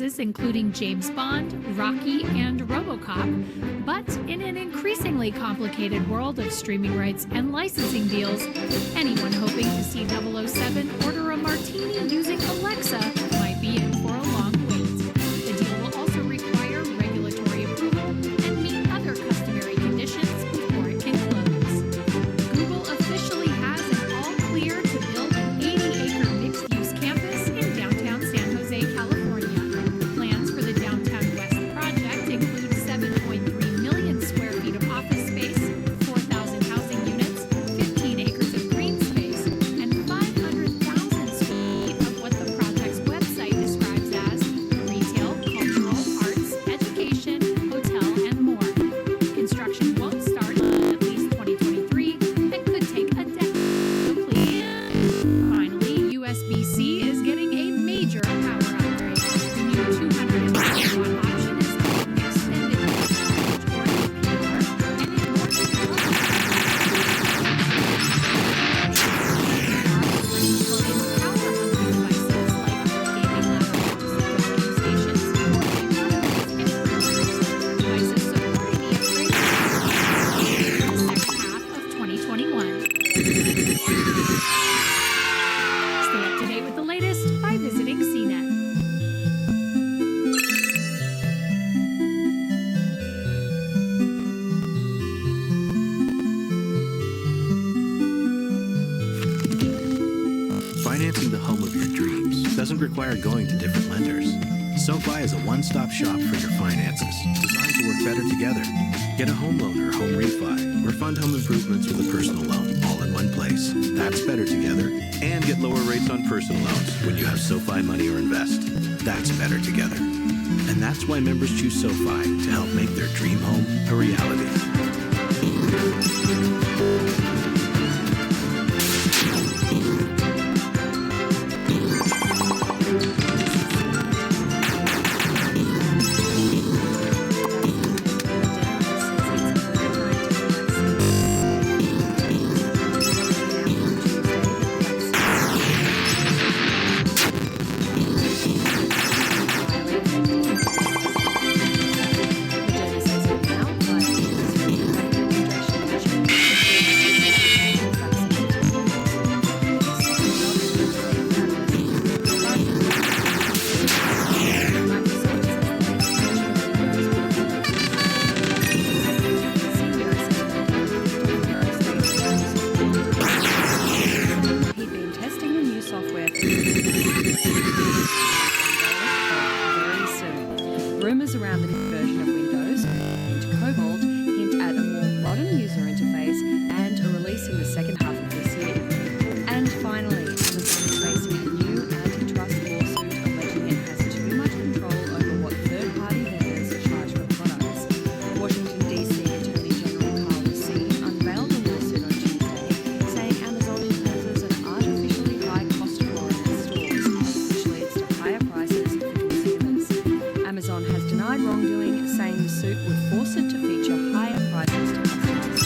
franchises including James Bond, Rocky, and RoboCop. But in an increasingly complicated world of streaming rights and licensing deals, anyone hoping to see 007 order a martini using Alexa might be in for a long wait. The deal will also require regulatory approval and meet other customary conditions before it can close. Google officially has an all-clear to build an 80-acre mixed-use campus in downtown San Jose, California. Plans for the Downtown West project include 7.3 million square feet of office space, 4,000 housing units, 15 acres of green space, and 500,000 square feet of what the project's website describes as retail, cultural, arts, education, hotel, and more. Construction won't start until at least 2023 and could take a decade to complete. Finally, USB-C is getting a major power upgrade. The new 250-watt option is called Extended Range or EPR, and it works power-hungry devices like gaming laptops, docking stations, portable monitors, and printers. Devices supporting the upgrade in the second half of 2021. Stay up to date with the latest by visiting CNET. Financing the home of your dreams doesn't require going to different lenders. SoFi is a one-stop shop for your finances, designed to work better together. Get a home loan or home refi, or fund home improvements with a personal loan, all in one place. That's better together. And get lower rates on personal loans when you have SoFi Money or Invest. That's better together. And that's why members choose SoFi to help make their dream home a reality. He'd been testing the new software very soon. Rumors around the new version of Windows into Cobalt hint at a more modern user interface and a release in the second half of this year. And finally, Amazon is facing a new antitrust lawsuit alleging it has too much control over what third-party vendors charge for products. Washington, D.C. Attorney General Carl Racine unveiled the lawsuit on Tuesday, saying Amazon imposes an artificially high cost floor in its stores, which leads to higher prices for consumers. Amazon has denied wrongdoing, saying the suit would force it to feature higher prices to customers.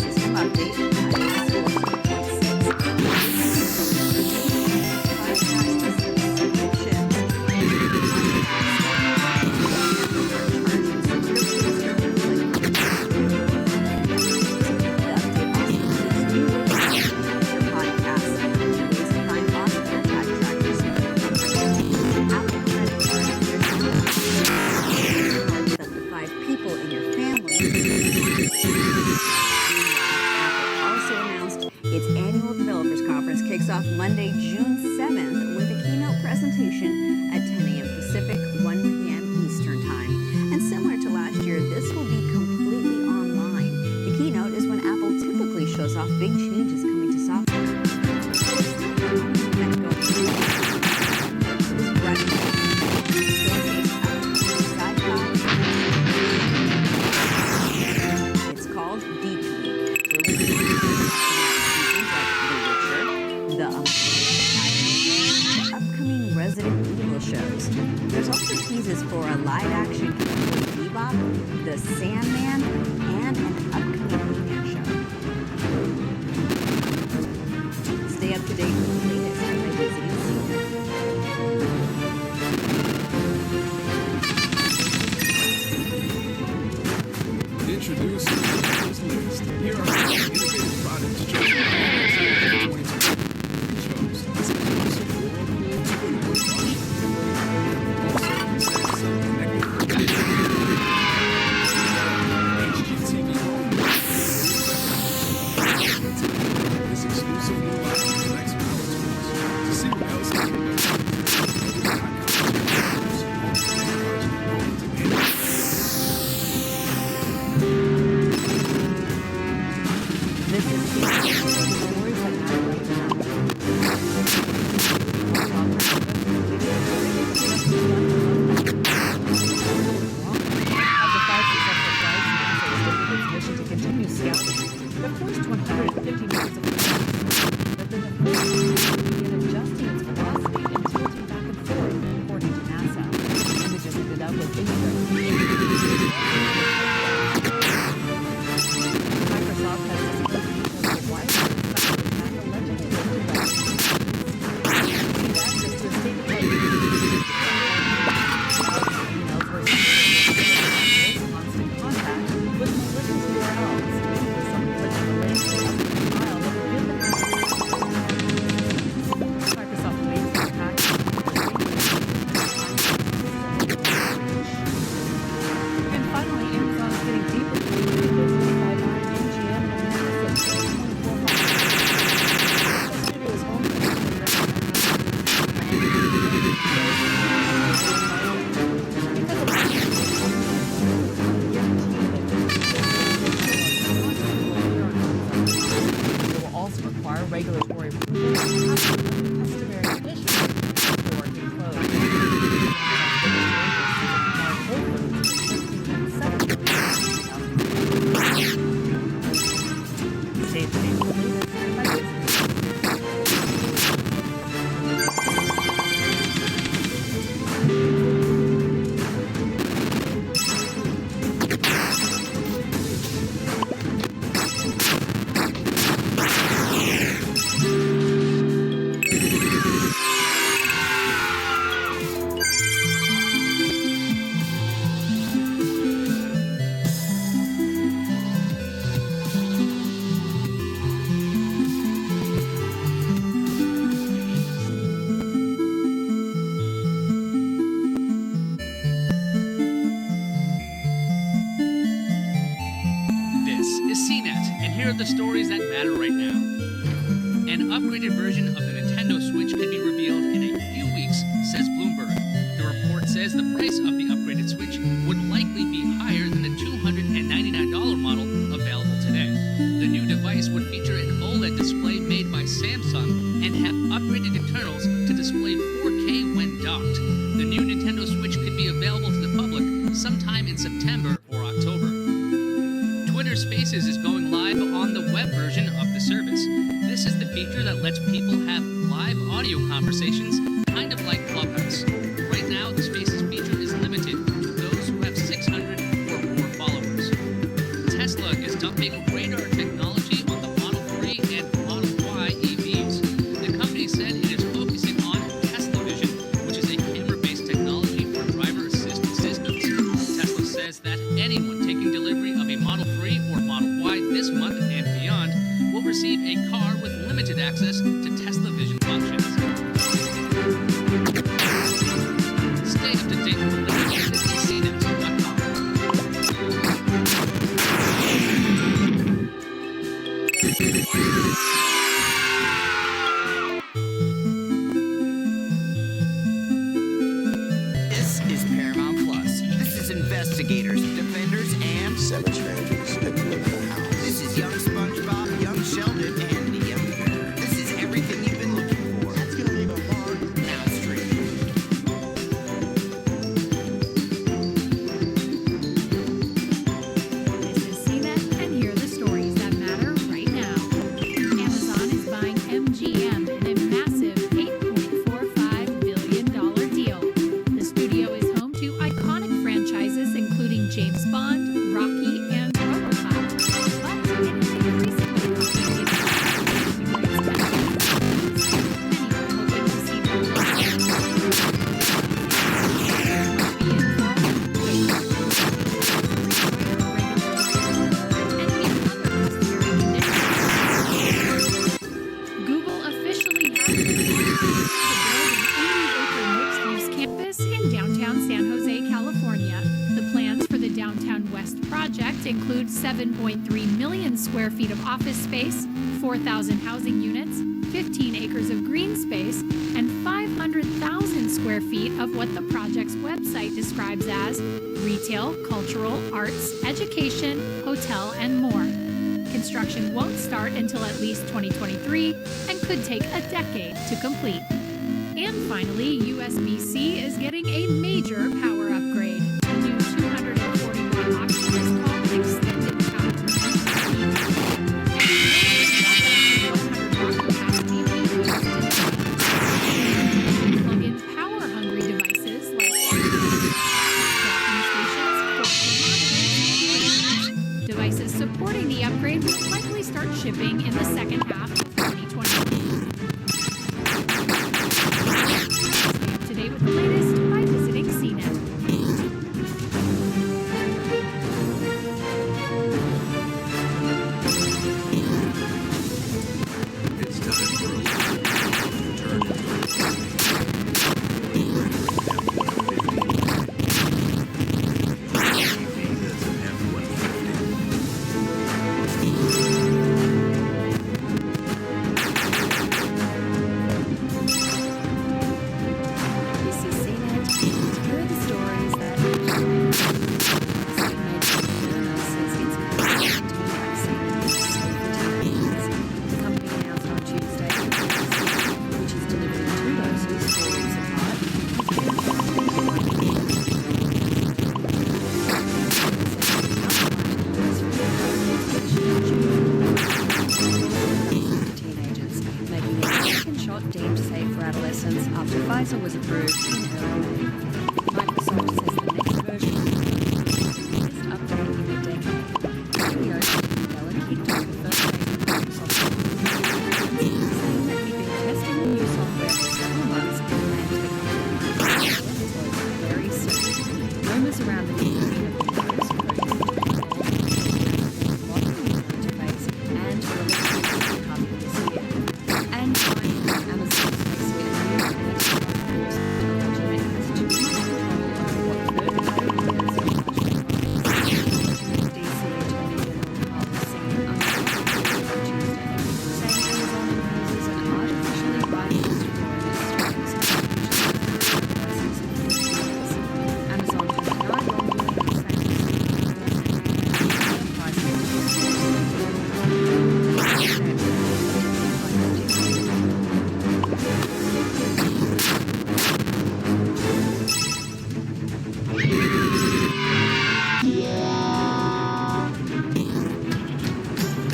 System update. off Monday, June 7th with a keynote presentation at 10 a.m. Pacific, 1 p.m. Eastern Time. And similar to last year, this will be completely online. The keynote is when Apple typically shows off big changes coming to software. It's called There's also teases for a live-action Cowboy Bebop, The Sandman, and an upcoming He-Man show. Stay up to date with the latest on the Disney scene. Introducing this list. Here are some innovative products chosen by 2022. Chose this exclusive Whirlpool 2-in-1 washer. Also, Samsung connected HGTV home. This exclusive new line connects power tools to see what else can be done. This is stories that matter right now. Of the 5 successful flights, NASA is lifting its mission to continue scouting the first 150 meters of space. But then the first began adjusting its velocity and tilting back and forth, according to NASA. Images ended up with Microsoft has disclosed details of why the attack allegedly led to gained access to a state-of-the-art emails were sent constant contact with malicious URLs. Some clicked the link to the file that revealed the Microsoft claims the attack and finally, Amazon is getting deeper into the business by buying MGM and a massive $6.4 studio is home it will also require regulatory approval and customary conditions for it to close. Stay tuned. This is CNET, and here are the stories that matter right now. An upgraded version of the Nintendo Switch could be revealed in a few weeks, says Bloomberg. The report says the price of the upgraded Switch would likely be higher than the $299 model available today. The new device would feature an OLED display made by Samsung and have upgraded internals to display 4K when docked. The new Nintendo Switch could be available to the public sometime in September or October. Twitter Spaces is going live on the web version of the service. This is the feature that lets people have live audio conversations, kind of like Clubhouse. Right now, the Spaces feature is limited to those who have 600 or more followers. Tesla is dumping radar technology on the Model 3 and Model Y EVs. The company said it is focusing on Tesla Vision, which is a camera-based technology for driver assistance systems. Tesla says that anyone taking delivery of a Model 3 or Model Y this month and beyond will receive a car with limited access to Tesla Vision functions. Stay up to date with the latest at CNET.com. This is Paramount Plus. This is investigators, defenders, and 7 strangers that live in a house. this is young SpongeBob, young Sheldon, and the Emperor. This is everything you've been looking for. That's gonna leave a mark. Now streaming. This is CNET, and here are the stories that matter right now. Amazon is buying MGM in a massive $8.45 billion deal. The studio include 7.3 million square feet of office space, 4,000 housing units, 15 acres of green space, and 500,000 square feet of what the project's website describes as retail, cultural, arts, education, hotel, and more. Construction won't start until at least 2023 and could take a decade to complete. And finally, USBC is getting a major power upgrade. The new 240-watt option is called Extended Power. Plug-in power-hungry devices like docking stations, devices supporting the upgrade will likely start shipping in the second half of 2020. Stay up to date with the latest by visiting CNET. It's time for a turn into This is CNET. Here are the stories that since its the company announced on Tuesday, which is delivering 2 doses 4 weeks apart. Teenagers, making it the second shot deemed safe for adolescents after Pfizer was approved in early May. Microsoft says the next version of the biggest update in a decade. CEO Bella kicked off the first phase of Microsoft, saying that he'd been testing the new software for several months and planned to become very soon. Rumors around the new version of Windows, interface, and a release in the second half of this year. And finally, Amazon is facing a new technology that has too much control over what third-party vendors and DC Attorney General Carl Singh on Tuesday, saying Amazon uses an artificially biased deployment strategy, Amazon has denied wrongdoing and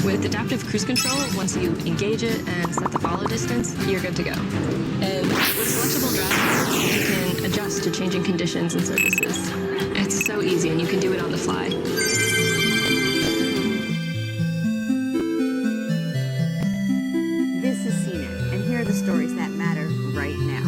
With adaptive cruise control, once you engage it and set the follow distance, you're good to go. And with flexible driving, you can adjust to changing conditions and surfaces. It's so easy and you can do it on the fly. This is CNET, and here are the stories that matter right now.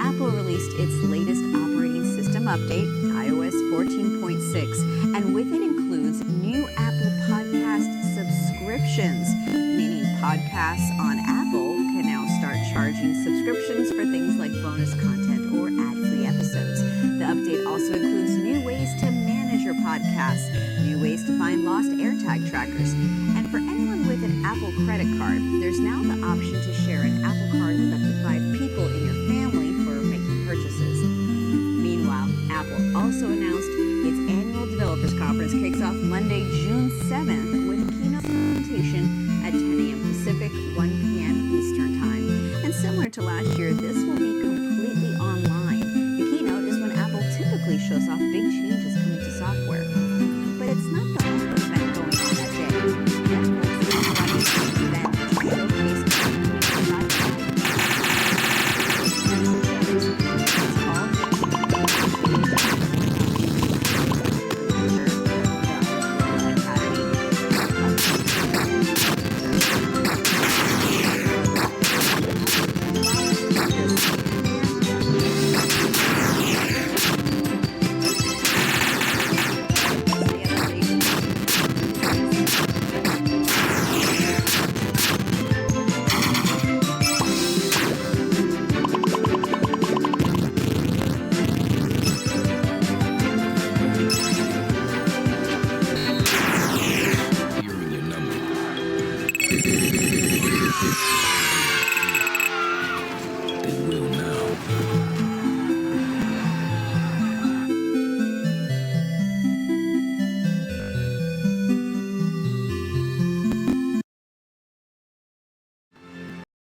Apple released its latest operating system update, iOS 14.6, and with it includes new Apple Podcast subscriptions, meaning podcasts on Apple can now start charging subscriptions for things like bonus content or ad-free episodes. The update also includes new ways to manage your podcasts, new ways to find lost AirTag trackers, and for anyone with an Apple credit card, there's now the option to share an Apple card with up to 5 people in your family for making purchases. Meanwhile, Apple also announced its annual developers conference kicks off Monday, June 7th with a keynote presentation at 10 a.m. Pacific, 1 p.m. Eastern Time. And similar to last year, this will be completely online. The keynote is when Apple typically shows off big changes coming to software. But it's not the only event going on that day.